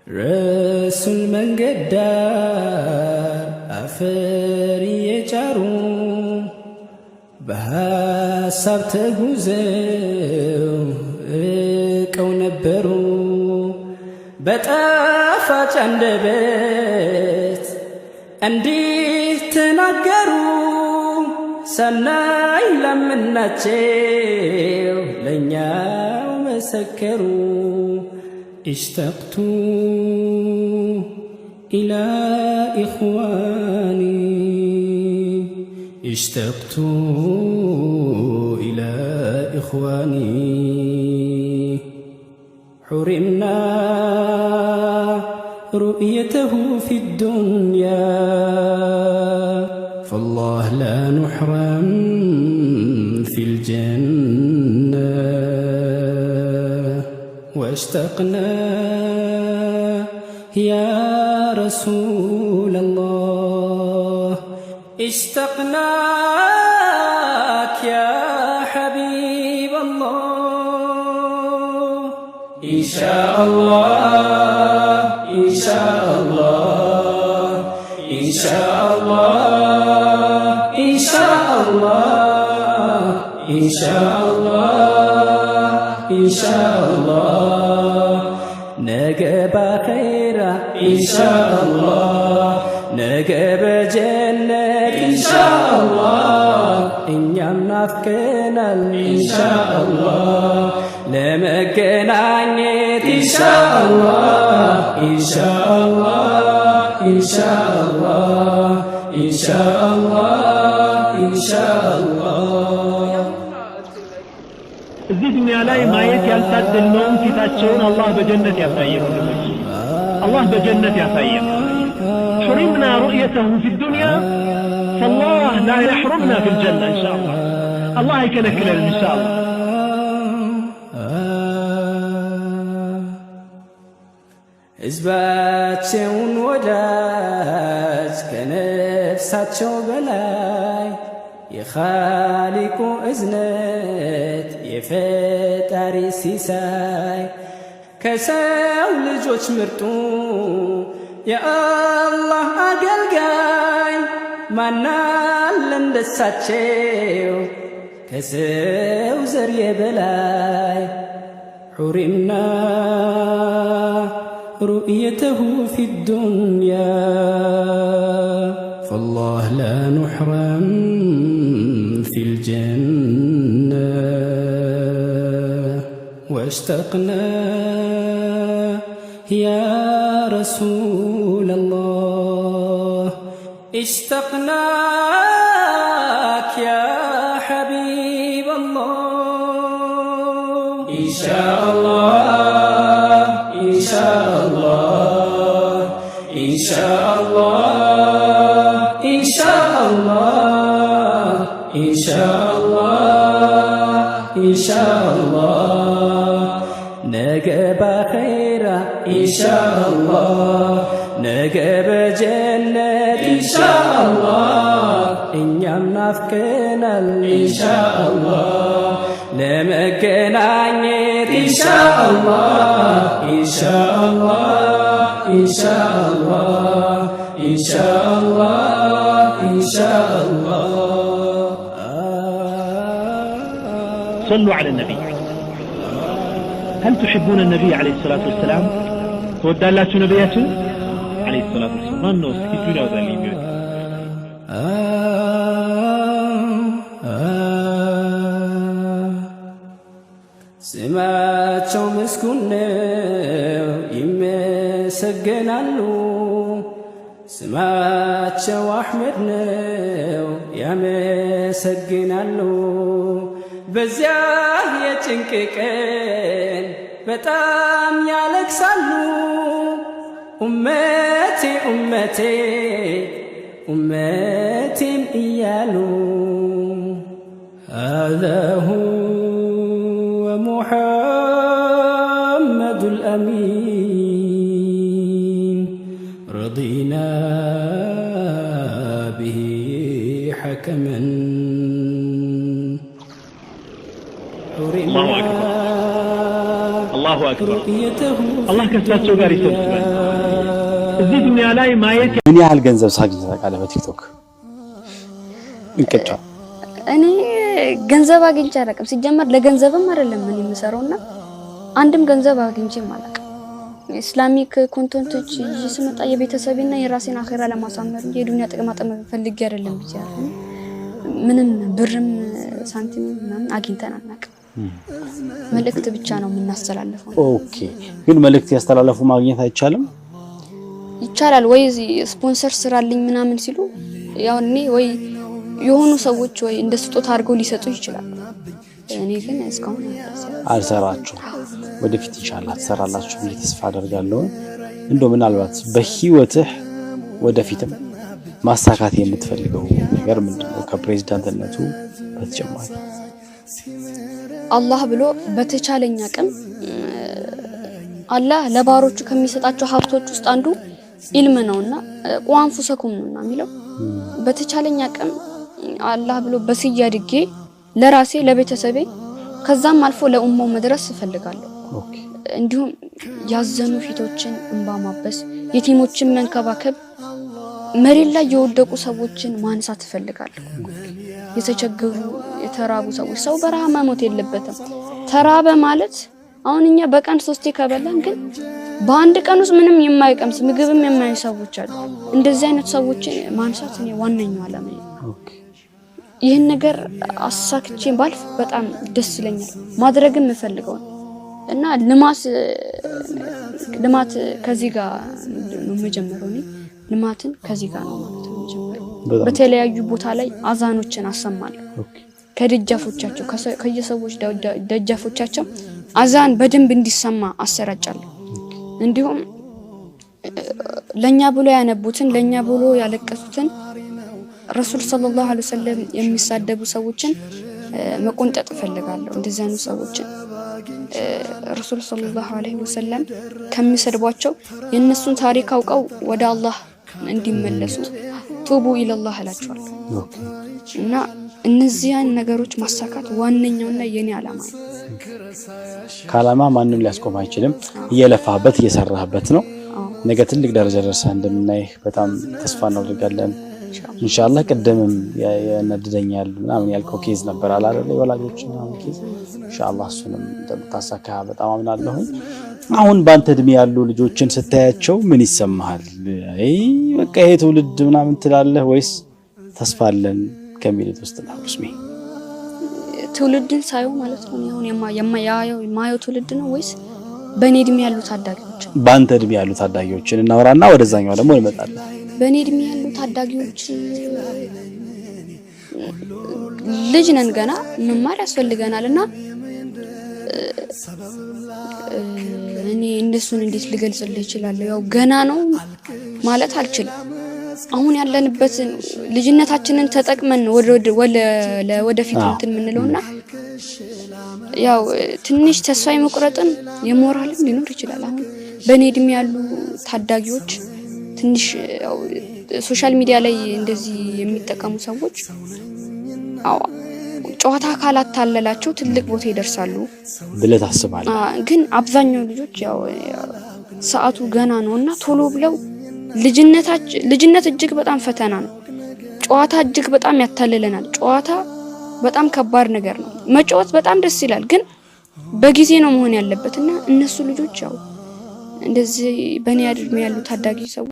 رسول من قدار أفري يجارو بحساب تغوزو እቀው ነበሩ በጣፋጭ አንደበት እንዲህ ተናገሩ ሰናይ ለምናቸው ለኛው መሰከሩ اشتقت إلى إخواني اشتقت إلى إخواني حرمنا رؤيته في الدنيا فالله لا نحرم في الجنة واشتقنا يا رسول الله اشتقناك يا حبيب الله إن شاء الله إن شاء الله إن شاء الله إن شاء الله إن شاء الله إن شاء الله نجب خيرا إن شاء الله نجب جنة إن شاء الله إن ينافقنا إن شاء الله لمكنانيت إن شاء الله إن شاء الله إن شاء الله إن شاء الله إن شاء الله እዚህ ዱንያ ላይ ማየት ያልታደልነውን ፊታቸውን አላህ በጀነት ያሳየን አላህ በጀነት ያሳየን حرمنا رؤيته في الدنيا فالله لا يحرمنا في الجنة إن شاء الله الله يكلكلنا إن شاء الله ሕዝባቸውን ወዳጅ ከነፍሳቸው በላይ የኻሊቁ እዝነት የፈጣሪ ሲሳይ ከሰው ልጆች ምርጡ የአላህ አገልጋይ ማናለ እንደሳቸው ከሰው ዘር የበላይ حرمنا رؤيته في الدنيا فالله لا نحرم في الجنة واشتقنا يا رسول الله اشتقناك يا حبيب الله إن شاء الله إن شاء الله إن شاء الله إن شاء الله إن شاء الله إن شاء الله نجب خيرا إن شاء الله نجب جنة إن شاء الله إن ينافقنا إن شاء الله لمكنانيت إن شاء الله إن شاء الله إن شاء الله إن شاء الله إن شاء الله صلوا على النبي هل تحبون النبي عليه الصلاة والسلام تودع الله نبياته عليه الصلاة والسلام ما النوس كتونا وذلك ስማቸው ምስጉን ነው ይመሰገናሉ ስማቸው አሕመድ ነው ያመሰግናሉ በዚያ የጭንቅ ቀን በጣም ያለቅሳሉ ኡመቴ ኡመቴ ኡመቴን እያሉ هذا هو محمد الأمين رضينا به حكما الله أكبر الله أكبر الله كسبت سوغاري سبسبان እዚህ ዱንያ ላይ ማየት ምን ያህል ገንዘብ ሳግኝ ታውቃለህ በቲክቶክ እንቀጫ? እኔ ገንዘብ አግኝቼ አላውቅም። ሲጀመር ለገንዘብም አይደለም ምን የምሰራውና አንድም ገንዘብ አግኝቼም አላውቅም። ኢስላሚክ ኮንተንቶች ይስመጣ የቤተሰብና የራሴን አኺራ ለማሳመር እንጂ የዱንያ ጥቅማ ጥቅም ፈልጌ አይደለም ብቻለሁ። ምንም ብርም ሳንቲም ምናምን አግኝተን አናውቅም። መልእክት ብቻ ነው የምናስተላልፈው። ኦኬ፣ ግን መልእክት ያስተላልፉ ማግኘት አይቻልም? ይቻላል ወይ ስፖንሰር ስራልኝ ምናምን ሲሉ ያው እኔ ወይ የሆኑ ሰዎች ወይ እንደ ስጦታ አድርገው ሊሰጡ ይችላል። እኔ ግን እስካሁን አልሰራችሁ። ወደፊት ኢንሻአላህ ትሰራላችሁ ብዬ ተስፋ አደርጋለሁ። እንደው ምናልባት በህይወትህ ወደፊትም ማሳካት የምትፈልገው ነገር ምንድነው? ከፕሬዝዳንትነቱ በተጨማሪ አላህ ብሎ በተቻለኝ አቅም አላህ ለባሮቹ ከሚሰጣቸው ሀብቶች ውስጥ አንዱ ኢልም ነውና ቋንፉሰኩም ነውና የሚለው በተቻለኝ አቅም አላህ ብሎ በስያ አድጌ ለራሴ ለቤተሰቤ ከዛም አልፎ ለኡማው መድረስ እፈልጋለሁ። እንዲሁም ያዘኑ ፊቶችን እንባ ማበስ፣ የቲሞችን መንከባከብ፣ መሬት ላይ የወደቁ ሰዎችን ማንሳት እፈልጋለሁ። የተቸገሩ የተራቡ ሰዎች ሰው በረሃ መሞት የለበትም። ተራበ ማለት አሁን እኛ በቀን 3 ከበላን ግን በአንድ ቀን ውስጥ ምንም የማይቀምስ ምግብም የማይሰው ሰዎች አሉ። እንደዚህ አይነት ሰዎችን ማንሳት ነው ዋናኛው ዓላማ። ይህን ነገር አሳክቼ ባልፍ በጣም ደስ ይለኛል። ማድረግም እፈልገው እና ልማት ከዚህ ጋር ነው መጀመሪያው። ልማትን ከዚህ ጋር ነው ማለት ነው መጀመሪያው። በተለያዩ ቦታ ላይ አዛኖችን አሰማለሁ። ከደጃፎቻቸው ከየሰዎች ደጃፎቻቸው አዛን በደንብ እንዲሰማ አሰራጫለሁ። እንዲሁም ለኛ ብሎ ያነቡትን ለኛ ብሎ ያለቀሱትን ረሱል ሰለላሁ ዐለይሂ ወሰለም የሚሳደቡ ሰዎችን መቆንጠጥ እፈልጋለሁ። እንደዚህ አይነት ሰዎችን ረሱል ሰለላሁ ዐለይሂ ወሰለም ከሚሰድቧቸው የነሱን ታሪክ አውቀው ወደ አላህ እንዲመለሱ ቱቡ ኢለላህ አላቸዋለሁ። እና እነዚያን ነገሮች ማሳካት ዋነኛውና የኔ ዓላማ ነው። ካላማ ማንንም ሊያስቆም አይችልም። እየለፋበት እየሰራህበት ነው። ነገ ትልቅ ደረጃ ደርሰህ እንደምናይ በጣም ተስፋ እናደርጋለን ኢንሻአላህ። ቀደምም የነድደኛል ምናምን ያልከው ኬዝ ነበር አይደል? ወላጆችና ኬዝ ኢንሻአላህ እሱንም እንደምታሳካ በጣም አምናለሁ። አሁን ባንተ እድሜ ያሉ ልጆችን ስታያቸው ምን ይሰማሃል? በቃ ይሄ ትውልድ ምናምን ትላለህ ወይስ ተስፋ አለን ከሚሉት ውስጥ ነው? እስሜ ትውልድን ሳይው ማለት ነው አሁን የማየው ትውልድ ነው ወይስ በኔ እድሜ ያሉ ታዳጊዎች? ባንተ እድሜ ያሉ ታዳጊዎችን እናወራና ወደዛኛው ደግሞ እንመጣለን። በኔ እድሜ ያሉ ታዳጊዎች ልጅ ነን ገና መማር ያስፈልገናልና እኔ እንደሱን እንዴት ልገልጽልህ እችላለሁ? ያው ገና ነው ማለት አልችልም። አሁን ያለንበትን ልጅነታችንን ተጠቅመን ወደፊት እንትን ምንለውና ያው ትንሽ ተስፋ መቁረጥም የሞራልም ሊኖር ይችላል። አሁን በኔ እድሜ ያሉ ታዳጊዎች ትንሽ ያው ሶሻል ሚዲያ ላይ እንደዚህ የሚጠቀሙ ሰዎች ጨዋታ ካላታለላቸው ትልቅ ቦታ ይደርሳሉ ብለህ ታስባለህ? ግን አብዛኛው ልጆች ያው ሰዓቱ ገና ነውና ቶሎ ብለው ልጅነት እጅግ በጣም ፈተና ነው። ጨዋታ እጅግ በጣም ያታልለናል። ጨዋታ በጣም ከባድ ነገር ነው። መጫወት በጣም ደስ ይላል፣ ግን በጊዜ ነው መሆን ያለበትና እነሱ ልጆች ያው እንደዚህ በኔ እድሜ ያሉ ታዳጊ ሰው